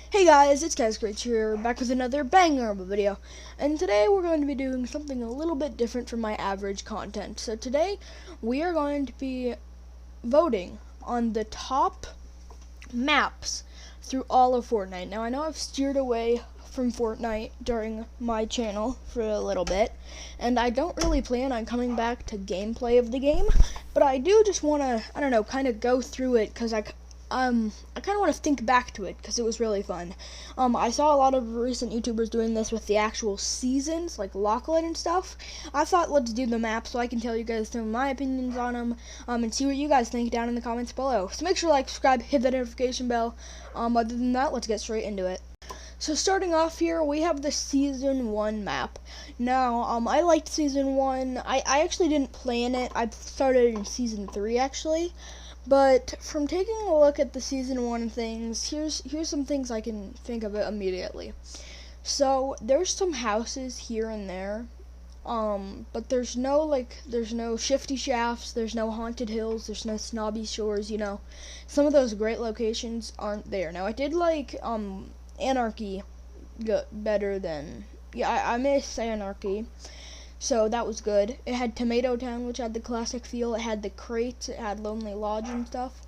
Hey guys, it's Cascrich here, back with another banger of a video, and today we're going to be doing something a little bit different from my average content. So today, we are going to be voting on the top maps through all of Fortnite. Now I know I've steered away from Fortnite during my channel for a little bit, and I don't really plan on coming back to gameplay of the game, but I do just want to, kind of go through it, because I kind of want to think back to it because it was really fun. I saw a lot of recent YouTubers doing this with the actual seasons, like Lachlan and stuff. I thought let's do the map so I can tell you guys some of my opinions on them, and see what you guys think down in the comments below. So make sure to like, subscribe, hit that notification bell. Other than that, let's get straight into it. So starting off here, we have the Season 1 map. Now, I liked Season 1. I actually didn't plan it. I started in Season 3, actually. But from taking a look at the Season 1 things, here's some things I can think of it immediately. So, there's some houses here and there, but there's no shifty shafts, there's no haunted hills, there's no snobby shores, Some of those great locations aren't there. Now, I did like, Anarchy better than, I miss Anarchy. So that was good. It had Tomato Town, which had the classic feel. It had the crates. It had Lonely Lodge and stuff.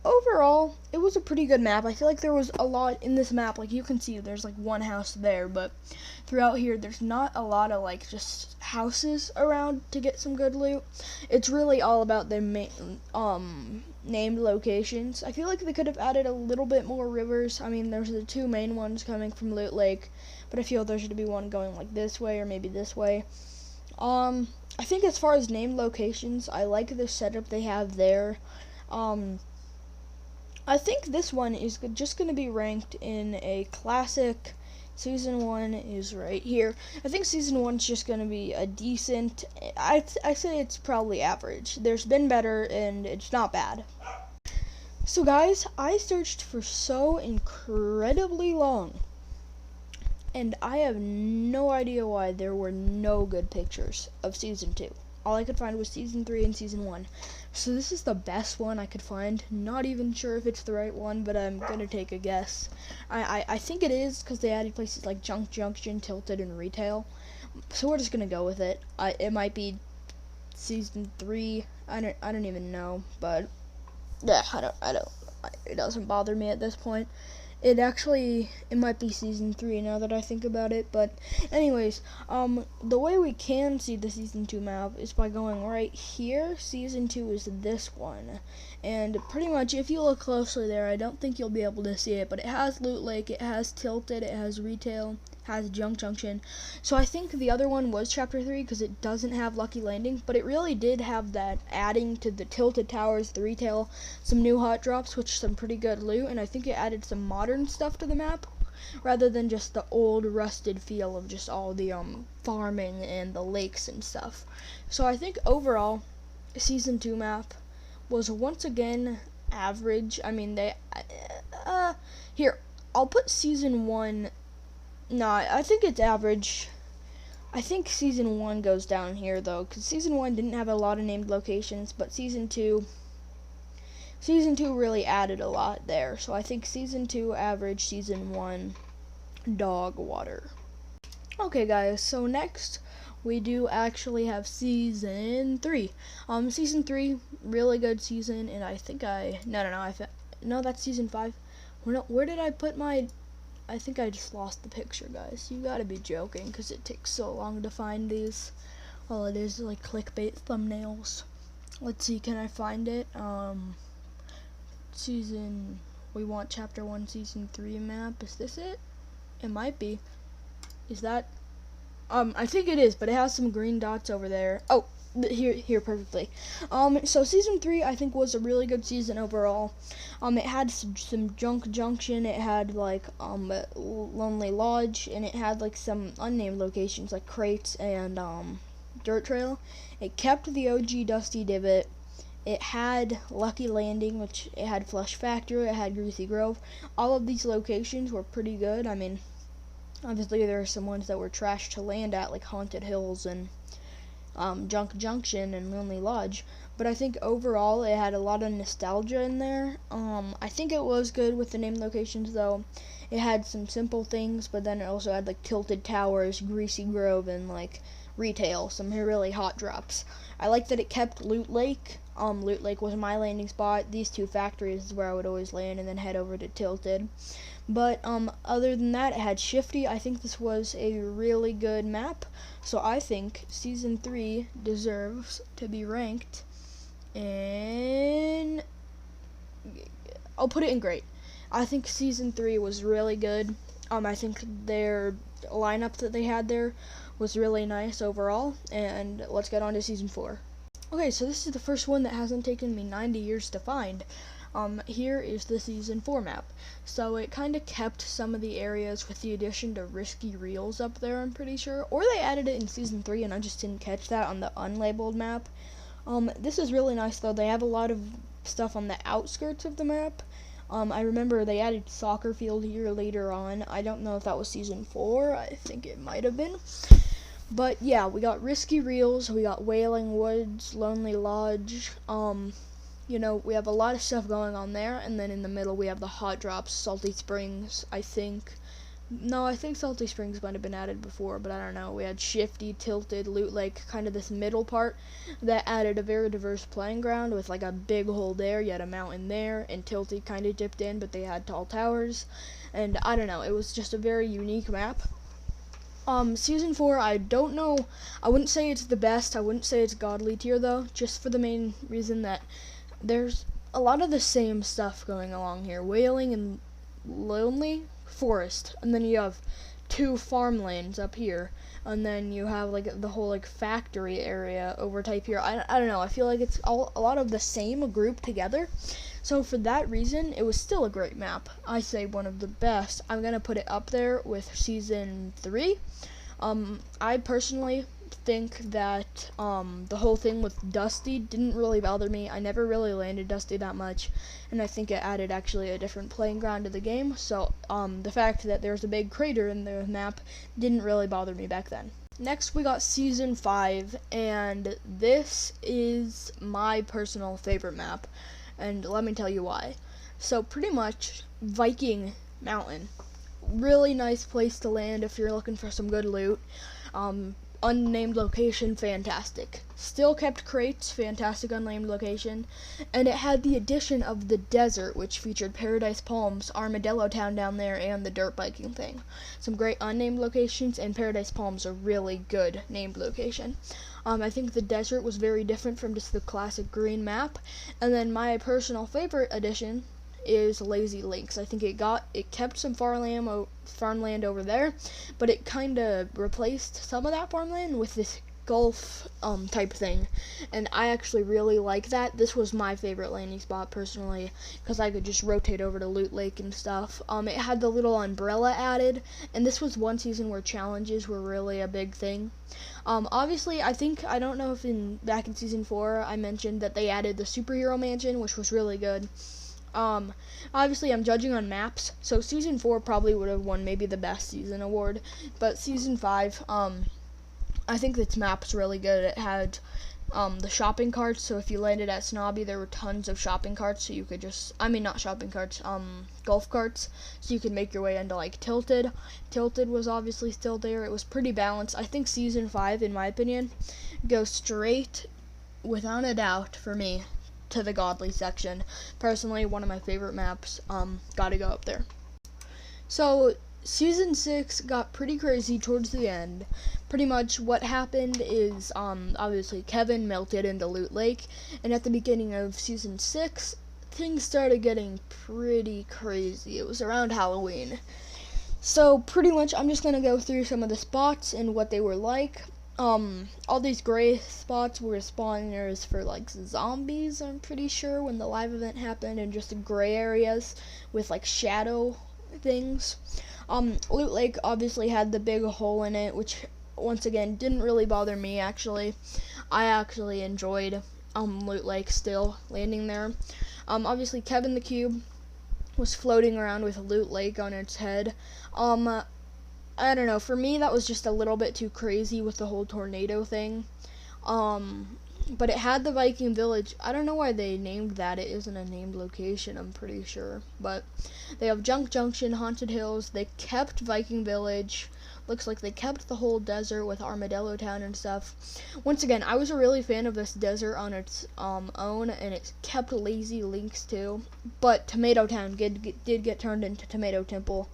Overall, it was a pretty good map. I feel like there was a lot in this map. Like, you can see there's, like, one house there. But throughout here, there's not a lot of, like, just houses around to get some good loot. It's really all about the named locations. I feel like they could have added a little bit more rivers. I mean, there's the two main ones coming from Loot Lake, but I feel there should be one going like this way or maybe this way. I think as far as named locations, I like the setup they have there. I think this one is just going to be ranked in a classic. Season 1 is right here. I think Season 1 is just going to be a decent, I say it's probably average. There's been better, and it's not bad. So guys, I searched for so incredibly long, and I have no idea why there were no good pictures of Season 2. All I could find was Season 3 and Season 1. So this is the best one I could find. Not even sure if it's the right one, but I'm going to take a guess. I think it is, because they added places like Junk Junction, Tilted, and Retail. So we're just going to go with it. It might be Season 3. I don't even know, but yeah, it doesn't bother me at this point. It might be Season 3 now that I think about it, but anyways, the way we can see the Season 2 map is by going right here. Season 2 is this one, and pretty much if you look closely there, I don't think you'll be able to see it, but it has Loot Lake, it has Tilted, it has Retail, has Junk Junction. So I think the other one was Chapter 3 because it doesn't have Lucky Landing, but it really did have that adding to the Tilted Towers, the Retail, some new hot drops, which some pretty good loot, and I think it added some modern stuff to the map rather than just the old rusted feel of just all the farming and the lakes and stuff. So I think overall Season 2 map was once again average. I mean, here, I'll put Season 1. No, I think it's average. I think Season 1 goes down here, though, because Season 1 didn't have a lot of named locations, but Season 2 really added a lot there. So I think Season 2 average, Season 1 dog water. Okay, guys, so next we do actually have Season 3. Season 3, really good season, and I think no, that's Season 5. Where did I put my... I think I just lost the picture, guys. You gotta be joking, because it takes so long to find these. Well, it is like clickbait thumbnails. Let's see, can I find it? We want Chapter 1, Season 3 map. Is this it? It might be. Is that? I think it is, but it has some green dots over there. Oh, here perfectly. So Season 3 I think was a really good season overall. It had some Junk Junction, it had like Lonely Lodge, and it had like some unnamed locations like Crates and Dirt Trail. It kept the OG Dusty Divot. It had Lucky Landing, which it had Flush Factory, it had Greasy Grove. All of these locations were pretty good. I mean, obviously there are some ones that were trash to land at, like Haunted Hills and Junk Junction and Lonely Lodge, but I think overall it had a lot of nostalgia in there. I think it was good with the name locations though. It had some simple things, but then it also had like Tilted Towers, Greasy Grove, and like retail, some really hot drops. I like that it kept Loot Lake. Loot Lake was my landing spot. These two factories is where I would always land and then head over to Tilted. But other than that, it had Shifty. I think this was a really good map. So I think Season 3 deserves to be ranked in... I'll put it in great. I think Season 3 was really good. I think their lineup that they had there was really nice overall. And let's get on to Season 4. Okay, so this is the first one that hasn't taken me 90 years to find. Here is the Season 4 map. So it kind of kept some of the areas with the addition to Risky Reels up there, I'm pretty sure. Or they added it in Season 3 and I just didn't catch that on the unlabeled map. This is really nice though. They have a lot of stuff on the outskirts of the map. I remember they added soccer field here later on. I don't know if that was Season 4. I think it might have been. But yeah, we got Risky Reels, we got Wailing Woods, Lonely Lodge, you know, we have a lot of stuff going on there, and then in the middle we have the hot drops, Salty Springs, I think Salty Springs might have been added before, but I don't know. We had Shifty, Tilted, Loot Lake, kind of this middle part that added a very diverse playing ground with like a big hole there, you had a mountain there, and Tilted kind of dipped in, but they had tall towers, and I don't know, it was just a very unique map. Season 4, I don't know, I wouldn't say it's the best, I wouldn't say it's godly tier though, just for the main reason that there's a lot of the same stuff going along here. Wailing and Lonely Forest, and then you have 2 farmlands up here, and then you have like the whole like factory area over type here. I don't know, I feel like it's a lot of the same grouped together. So for that reason, it was still a great map. I say one of the best. I'm gonna put it up there with Season 3. I personally think that the whole thing with Dusty didn't really bother me. I never really landed Dusty that much, and I think it added actually a different playing ground to the game. So the fact that there's a big crater in the map didn't really bother me back then. Next, we got Season 5, and this is my personal favorite map, and let me tell you why. So pretty much Viking Mountain, really nice place to land if you're looking for some good loot. Unnamed location, fantastic. Still kept crates, fantastic unnamed location. And it had the addition of the desert, which featured Paradise Palms, Armadillo Town down there, and the dirt biking thing. Some great unnamed locations, and Paradise Palms a really good named location. I think the desert was very different from just the classic green map. And then my personal favorite addition is Lazy Links. I think it kept some farmland over there, but it kind of replaced some of that farmland with this golf type thing, and I actually really like that. This was my favorite landing spot personally, because I could just rotate over to Loot Lake and stuff. It had the little umbrella added, and this was one season where challenges were really a big thing. Obviously, I don't know if back in Season 4 I mentioned that they added the superhero mansion, which was really good. Obviously I'm judging on maps, so Season 4 probably would have won maybe the best season award, but Season 5, I think this map's really good. It had, the shopping carts, so if you landed at Snobby, there were tons of shopping carts, so you could not shopping carts, golf carts, so you could make your way into, like, Tilted. Tilted was obviously still there. It was pretty balanced. I think Season 5, in my opinion, goes straight, without a doubt, for me, to the godly section. Personally, one of my favorite maps, gotta go up there. So Season 6 got pretty crazy towards the end. Pretty much what happened is, obviously Kevin melted into Loot Lake, and at the beginning of Season 6, things started getting pretty crazy. It was around Halloween. So pretty much I'm just gonna go through some of the spots and what they were like. All these gray spots were spawners for like zombies, I'm pretty sure, when the live event happened, and just gray areas with like shadow things. Loot Lake obviously had the big hole in it, which once again didn't really bother me actually. I actually enjoyed Loot Lake still landing there. Obviously Kevin the Cube was floating around with Loot Lake on its head. I don't know, for me that was just a little bit too crazy with the whole tornado thing. but it had the Viking village. I don't know why they named that. It isn't a named location, I'm pretty sure. But they have Junk Junction, Haunted Hills. They kept Viking Village. Looks like they kept the whole desert with Armadillo Town and stuff. Once again, I was a really fan of this desert on its own, and it kept Lazy Links too. But Tomato Town did get turned into Tomato Temple,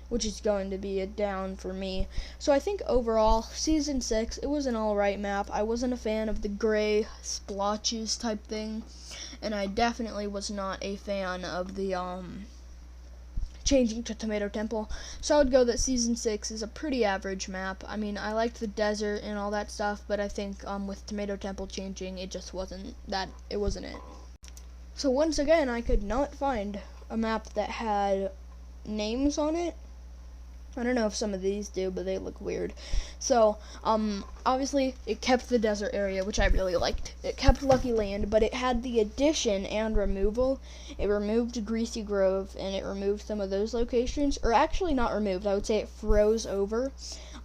which is going to be a down for me. So I think overall, Season 6, it was an alright map. I wasn't a fan of the gray splotches type thing, and I definitely was not a fan of the changing to Tomato Temple. So I would go that Season 6 is a pretty average map. I mean, I liked the desert and all that stuff, but I think with Tomato Temple changing, it just wasn't that, it wasn't it. So once again, I could not find a map that had names on it. I don't know if some of these do, but they look weird. So, obviously, it kept the desert area, which I really liked. It kept Lucky Land, but it had the addition and removal. It removed Greasy Grove, and it removed some of those locations. Or actually not removed, I would say it froze over.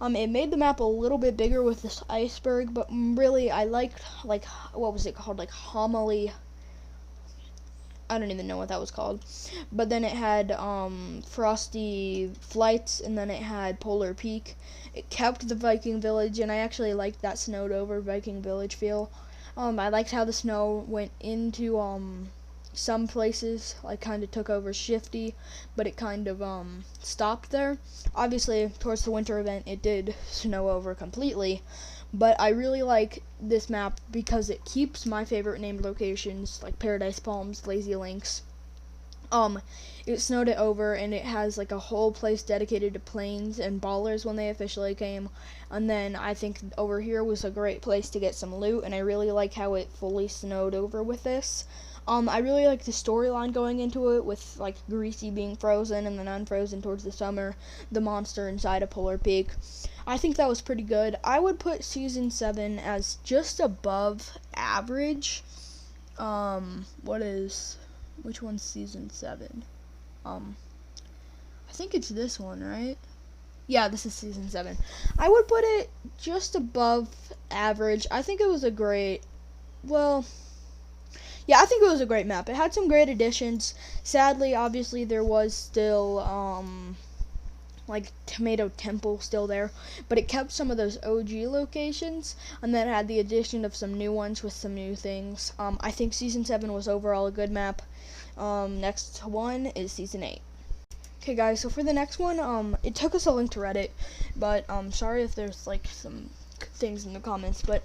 It made the map a little bit bigger with this iceberg, but really, I liked, like, what was it called? Like, Homily. I don't even know what that was called. But then it had Frosty Flights, and then it had Polar Peak. It kept the Viking Village, and I actually liked that snowed over Viking Village feel. I liked how the snow went into some places, like kind of took over Shifty, but it kind of stopped there. Obviously, towards the winter event, it did snow over completely. But I really like this map because it keeps my favorite named locations, like Paradise Palms, Lazy Links. It snowed it over, and it has like a whole place dedicated to planes and ballers when they officially came. And then I think over here was a great place to get some loot, and I really like how it fully snowed over with this. I really like the storyline going into it with like Greasy being frozen and then unfrozen towards the summer, the monster inside of Polar Peak. I think that was pretty good. I would put Season 7 as just above average. Which one's Season 7? I think it's this one, right? Yeah, this is Season 7. I would put it just above average. I think it was a great, I think it was a great map. It had some great additions. Sadly, obviously, there was still, like Tomato Temple still there, but it kept some of those OG locations, and then it had the addition of some new ones with some new things. I think Season 7 was overall a good map. Next one is Season 8. Okay guys, so for the next one, it took us a link to Reddit, but sorry if there's like some things in the comments, but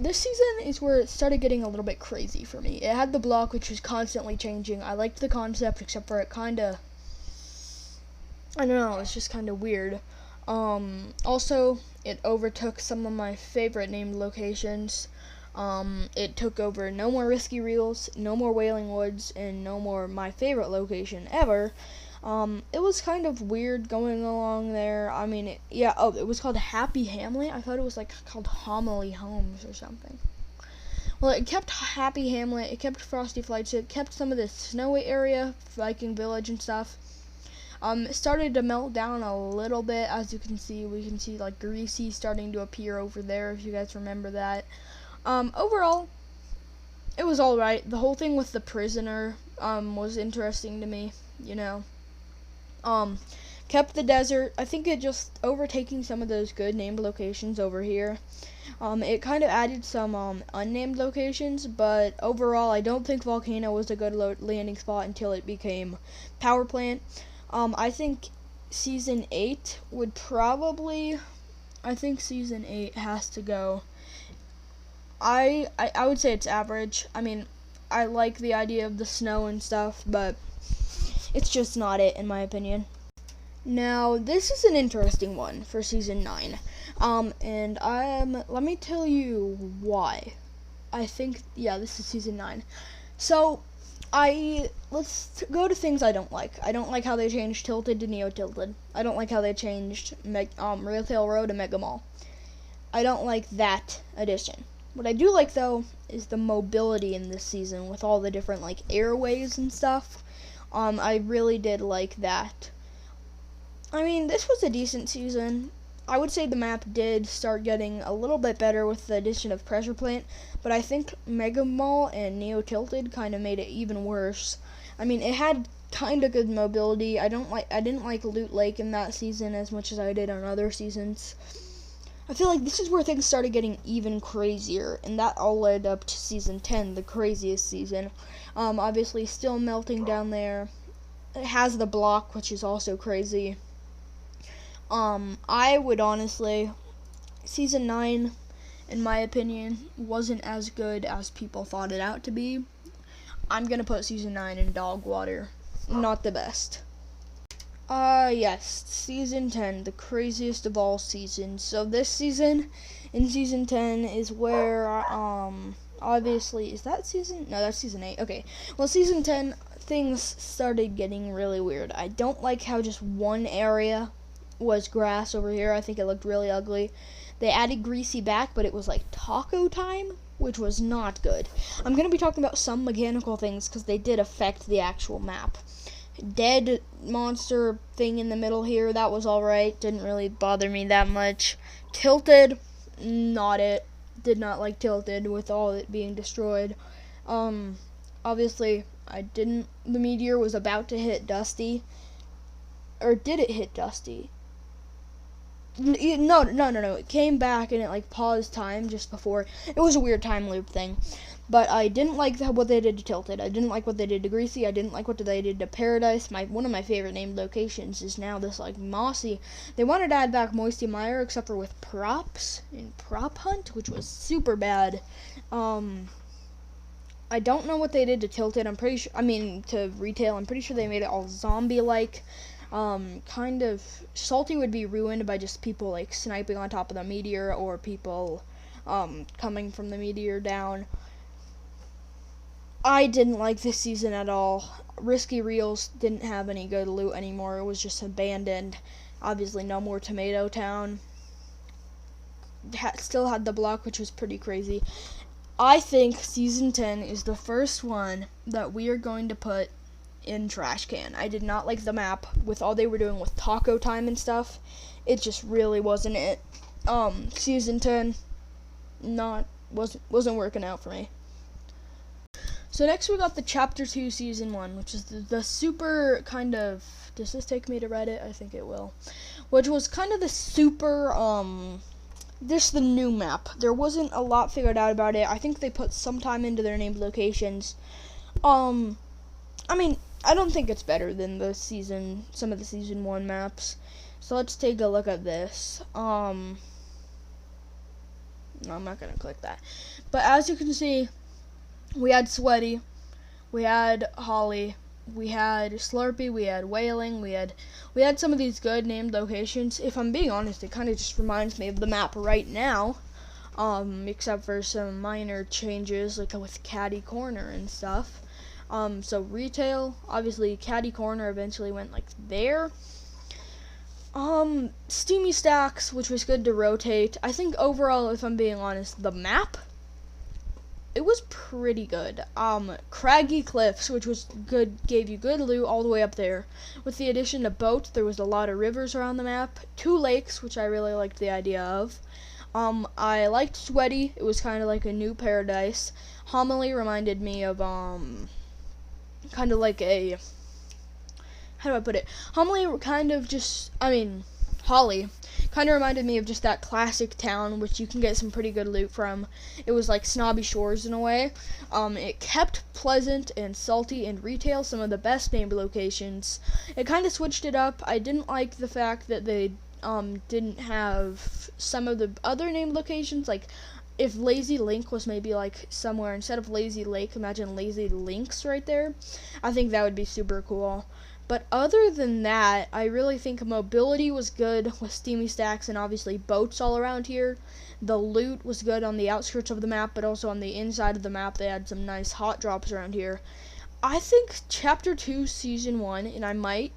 this season is where it started getting a little bit crazy for me. It had the block, which was constantly changing. I liked the concept, except for it kinda, I don't know, it's just kind of weird. Also, it overtook some of my favorite named locations. It took over No More Risky Reels, No More Wailing Woods, and No More my favorite location ever. It was kind of weird going along there. I mean, it was called Happy Hamlet. I thought it was like called Homily Homes or something. Well, it kept Happy Hamlet, it kept Frosty Flights, it kept some of the snowy area, Viking Village and stuff. It started to melt down a little bit, as you can see. We can see like Greasy starting to appear over there, if you guys remember that. Overall, it was alright. The whole thing with the prisoner, was interesting to me, you know. Kept the desert. I think it just overtaking some of those good named locations over here. It kind of added some unnamed locations, but overall I don't think Volcano was a good landing spot until it became Power Plant. I think Season 8 would probably, I think Season 8 has to go. I would say it's average. I mean, I like the idea of the snow and stuff, but it's just not it, in my opinion. Now, this is an interesting one for Season 9. And let me tell you why. I think, this is Season 9. So, let's go to things I don't like. I don't like how they changed Tilted to Neo Tilted. I don't like how they changed Real Tail Road to Mega Mall. I don't like that addition. What I do like, though, is the mobility in this season with all the different, like, airways and stuff. I really did like that. I mean, this was a decent season. I would say the map did start getting a little bit better with the addition of Pressure Plant, but I think Mega Mall and Neo Tilted kind of made it even worse. I mean, it had kind of good mobility. I didn't like Loot Lake in that season as much as I did on other seasons. I feel like this is where things started getting even crazier, and that all led up to Season 10, the craziest season. Obviously, still melting down there. It has the block, which is also crazy. I would honestly, Season 9, in my opinion, wasn't as good as people thought it out to be. I'm gonna put Season 9 in dog water. Not the best. Yes, Season 10, the craziest of all seasons. So this season, in Season 10, is where, obviously, is that season? No, that's Season 8. Okay, well, Season 10, things started getting really weird. I don't like how just one area was grass over here. I think it looked really ugly. They added Greasy back, but it was like taco time, which was not good. I'm going to be talking about some mechanical things because they did affect the actual map. Dead monster thing in the middle here, that was alright. Didn't really bother me that much. Tilted, not it. Did not like Tilted with all it being destroyed. Obviously, the meteor was about to hit Dusty. Or did it hit Dusty? No. It came back and it like paused time just before. It was a weird time loop thing. But I didn't like what they did to Tilted. I didn't like what they did to Greasy. I didn't like what they did to Paradise. One of my favorite named locations is now this like mossy. They wanted to add back Moisty Mire except for with props in Prop Hunt, which was super bad. I don't know what they did to Tilted. To Retail. I'm pretty sure they made it all zombie-like. Kind of Salty would be ruined by just people like sniping on top of the meteor or people coming from the meteor down. I didn't like this season at all. Risky Reels didn't have any good loot anymore. It was just abandoned. Obviously, no more Tomato Town. Still had the block, which was pretty crazy. I think Season 10 is the first one that we are going to put in trash can. I did not like the map with all they were doing with taco time and stuff. It just really wasn't it. Season 10 wasn't working out for me. So next we got the Chapter 2 Season 1, which is the super kind of, does this take me to Reddit? I think it will. Which was kind of the super, this the new map. There wasn't a lot figured out about it. I think they put some time into their named locations. I don't think it's better than some of the Season 1 maps. So let's take a look at this. No, I'm not going to click that. But as you can see, we had Sweaty, we had Holly, we had Slurpee, we had Wailing, we had some of these good named locations. If I'm being honest, it kind of just reminds me of the map right now, except for some minor changes, like with Caddy Corner and stuff. So Retail, obviously Caddy Corner eventually went like there. Steamy Stacks, which was good to rotate. I think overall, if I'm being honest, the map, it was pretty good. Craggy Cliffs, which was good, gave you good loot all the way up there. With the addition of Boat, there was a lot of rivers around the map. 2 lakes, which I really liked the idea of. I liked Sweaty. It was kind of like a new paradise. Homily reminded me of, kind of like a, how do I put it? Homily kind of just, Holly kind of reminded me of just that classic town, which you can get some pretty good loot from. It was like Snobby Shores in a way. It kept Pleasant and Salty and Retail some of the best named locations. It kind of switched it up. I didn't like the fact that they didn't have some of the other named locations. Like, if Lazy Link was maybe like somewhere instead of Lazy Lake, imagine Lazy Links right there. I think that would be super cool. But other than that, I really think mobility was good with Steamy Stacks and obviously boats all around here. The loot was good on the outskirts of the map, but also on the inside of the map, they had some nice hot drops around here. I think Chapter 2, Season 1, and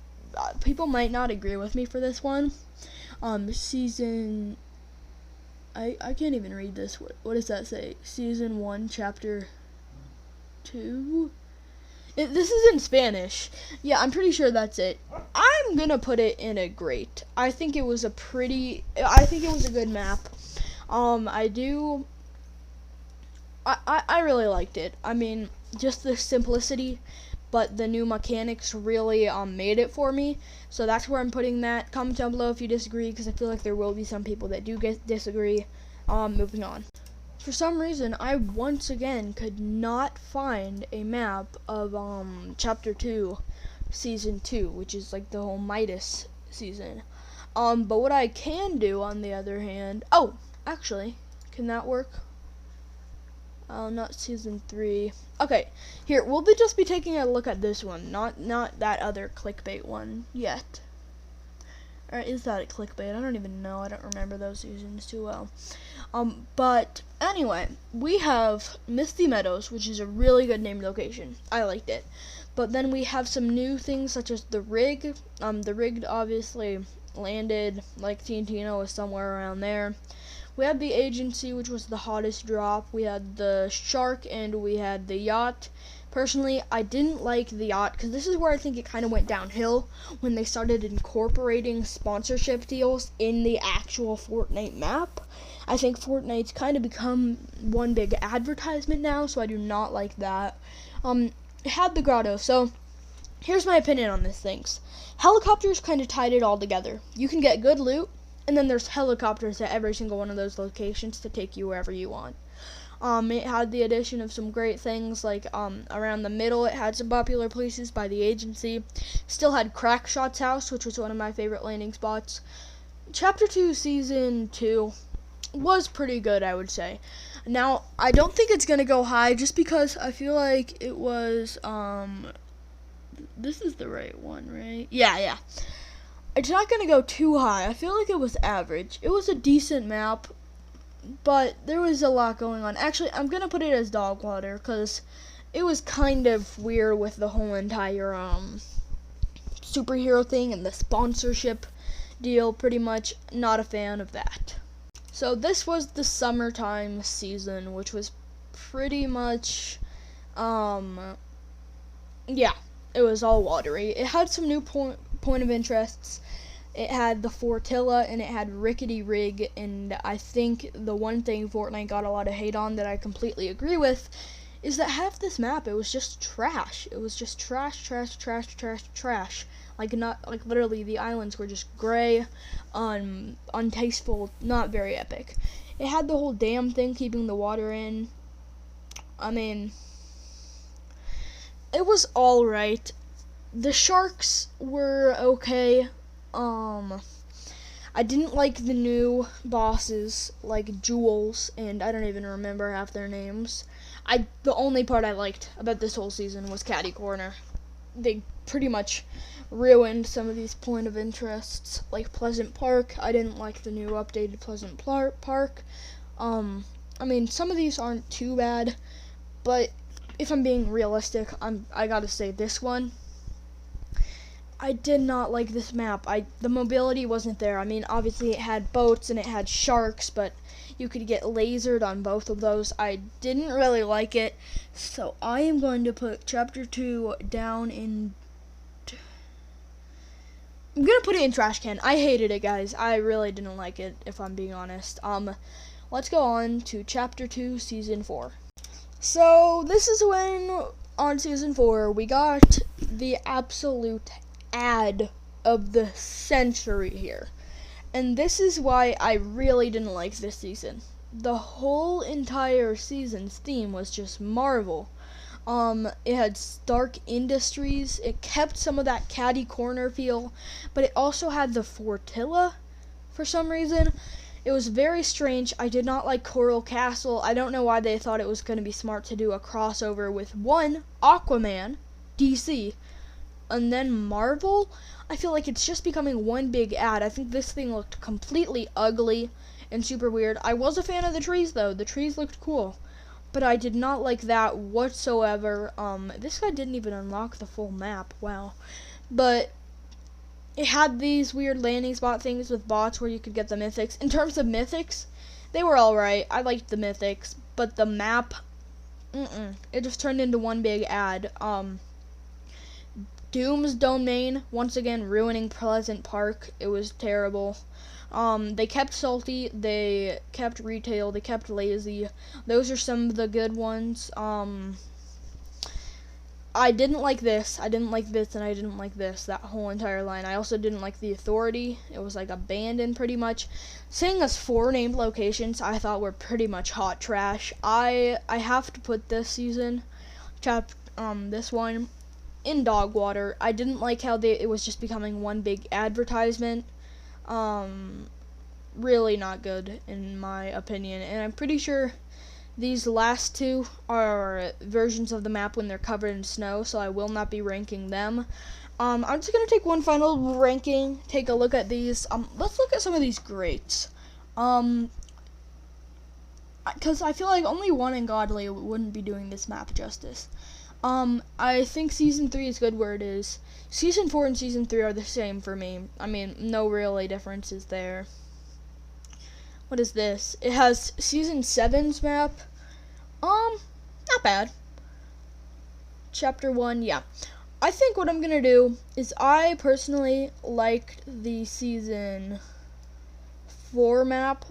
people might not agree with me for this one. I can't even read this. What does that say? Season 1, Chapter 2? This is in Spanish. Yeah, I'm pretty sure that's it. I'm gonna put it in a great. I think it was a good map. I do. I really liked it. I mean, just the simplicity, but the new mechanics really made it for me. So that's where I'm putting that. Comment down below if you disagree, because I feel like there will be some people that do disagree. Moving on. For some reason, I once again could not find a map of Chapter 2, Season 2, which is like the whole Midas season. But what I can do, on the other hand, oh, actually, can that work? Oh, not Season 3. Okay, here, we'll just be taking a look at this one, not that other clickbait one yet. Or is that a clickbait? I don't even know. I don't remember those seasons too well. But anyway, we have Misty Meadows, which is a really good named location. I liked it. But then we have some new things such as the rig. The rig obviously landed like TNT was somewhere around there. We had the agency, which was the hottest drop. We had the shark, and we had the yacht. Personally, I didn't like the yacht, because this is where I think it kind of went downhill, when they started incorporating sponsorship deals in the actual Fortnite map. I think Fortnite's kind of become one big advertisement now, so I do not like that. It had the grotto, so here's my opinion on these things. Helicopters kind of tied it all together. You can get good loot, and then there's helicopters at every single one of those locations to take you wherever you want. It had the addition of some great things, like around the middle it had some popular places by the agency. Still had Crackshot's house, which was one of my favorite landing spots. Chapter 2 Season 2 was pretty good, I would say. Now, I don't think it's gonna go high, just because I feel like it was, this is the right one, right? Yeah. It's not gonna go too high. I feel like it was average. It was a decent map, but there was a lot going on. Actually, I'm gonna put it as dog water, because it was kind of weird with the whole entire superhero thing and the sponsorship deal. Pretty much not a fan of that. So this was the summertime season, which was pretty much yeah, it was all watery. It had some new point of interests. It had the Fortilla, and it had Rickety Rig, and I think the one thing Fortnite got a lot of hate on that I completely agree with is that half this map, it was just trash. It was just trash. Like, not, like, literally the islands were just gray, untasteful, not very epic. It had the whole dam thing keeping the water in. I mean, it was alright. The sharks were okay. I didn't like the new bosses, like Jules, and I don't even remember half their names. The only part I liked about this whole season was Catty Corner. They pretty much ruined some of these point of interests, like Pleasant Park. I didn't like the new updated Pleasant Park. I mean, some of these aren't too bad, but if I'm being realistic, I gotta say this one, I did not like this map. The mobility wasn't there. I mean, obviously it had boats and it had sharks, but you could get lasered on both of those. I didn't really like it, so I am going to put Chapter 2 down in... I'm gonna put it in trash can. I hated it, guys. I really didn't like it, if I'm being honest. Let's go on to Chapter 2, Season 4. So, this is when, on Season 4, we got the absolute ad of the century here. And this is why I really didn't like this season. The whole entire season's theme was just Marvel. It had Stark Industries. It kept some of that Catty Corner feel, but it also had the Fortilla for some reason. It was very strange. I did not like Coral Castle. I don't know why they thought it was going to be smart to do a crossover with one, Aquaman, DC, and then Marvel. I feel like it's just becoming one big ad. I think this thing looked completely ugly and super weird. I was a fan of the trees, though. The trees looked cool, but I did not like that whatsoever. This guy didn't even unlock the full map. Wow. But it had these weird landing spot things with bots where you could get the mythics. In terms of mythics, they were alright. I liked the mythics, but the map, it just turned into one big ad. Doom's Domain, once again ruining Pleasant Park. It was terrible. They kept Salty, they kept Retail, they kept Lazy. Those are some of the good ones. I didn't like this, and I didn't like this, that whole entire line. I also didn't like the Authority. It was like abandoned pretty much. Seeing us 4 named locations, I thought were pretty much hot trash. I have to put this season, this one, in dog water. I didn't like how it was just becoming one big advertisement. Really not good in my opinion, and I'm pretty sure these last 2 are versions of the map when they're covered in snow, so I will not be ranking them. I'm just gonna take one final ranking, take a look at these. Let's look at some of these greats. Because I feel like only one in Godly wouldn't be doing this map justice. I think Season 3 is good where it is. Season 4 and Season 3 are the same for me. I mean, no really differences there. What is this? It has Season 7's map. Not bad. Chapter 1, yeah. I think what I'm gonna do is I personally liked the Season 4 map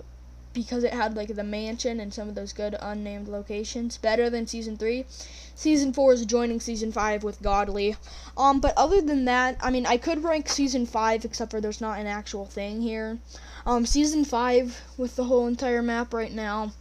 because it had like the mansion and some of those good unnamed locations better than Season 3. Season 4 is joining Season 5 with Godly. But other than that, I mean, I could rank Season 5 except for there's not an actual thing here. Season 5 with the whole entire map right now.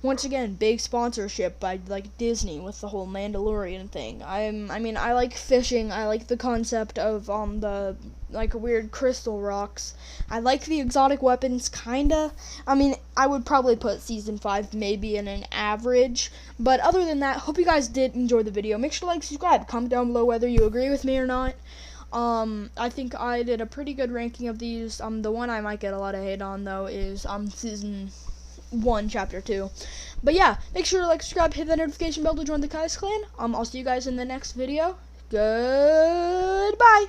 Once again, big sponsorship by like Disney with the whole Mandalorian thing. I mean, I like fishing. I like the concept of the like weird crystal rocks. I like the exotic weapons, kinda. I mean, I would probably put Season 5 maybe in an average. But other than that, hope you guys did enjoy the video. Make sure to like, subscribe, comment down below whether you agree with me or not. I think I did a pretty good ranking of these. The one I might get a lot of hate on though is Season 1, Chapter 2. But yeah, make sure to like, subscribe, hit that notification bell to join the Kai's Clan. I'll see you guys in the next video. Goodbye!